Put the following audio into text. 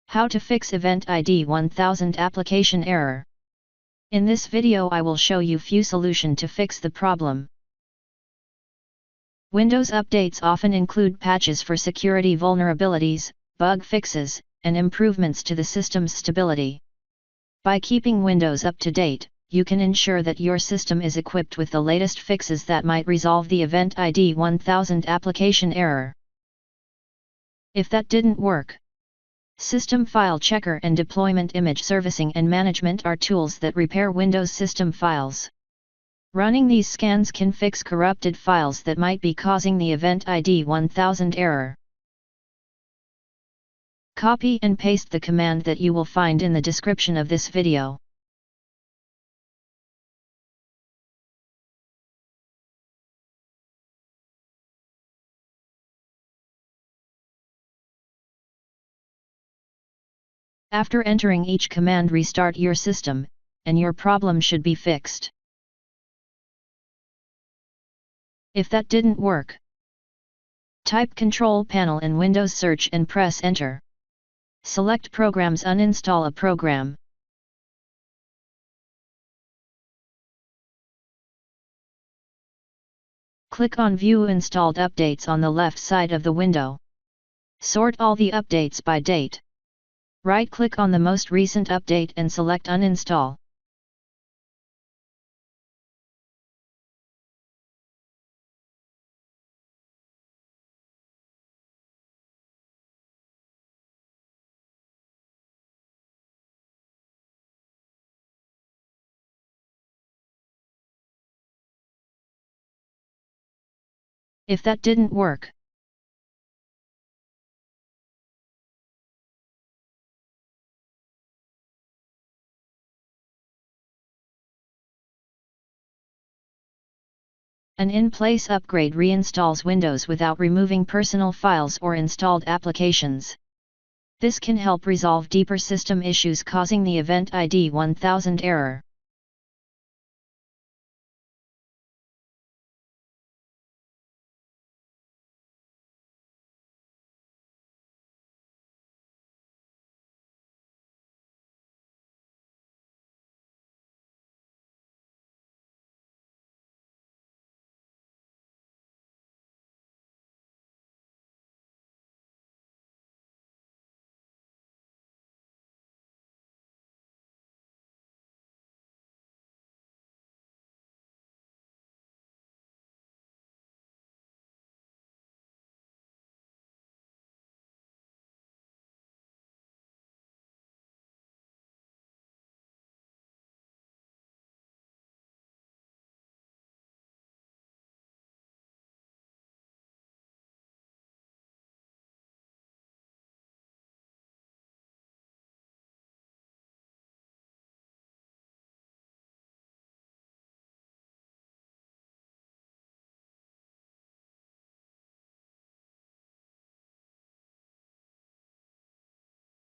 How to fix Event ID 1000 application error. In this video I will show you few solution to fix the problem. Windows updates often include patches for security vulnerabilities, bug fixes, and improvements to the system's stability. By keeping Windows up to date, you can ensure that your system is equipped with the latest fixes that might resolve the Event ID 1000 application error. If that didn't work, System File Checker and Deployment Image Servicing and Management are tools that repair Windows system files. Running these scans can fix corrupted files that might be causing the Event ID 1000 error. Copy and paste the command that you will find in the description of this video. After entering each command, restart your system, and your problem should be fixed. If that didn't work, type Control Panel in Windows Search and press Enter. Select Programs, uninstall a program. Click on View Installed Updates on the left side of the window. Sort all the updates by date. Right-click on the most recent update and select Uninstall. If that didn't work, an in-place upgrade reinstalls Windows without removing personal files or installed applications. This can help resolve deeper system issues causing the Event ID 1000 error.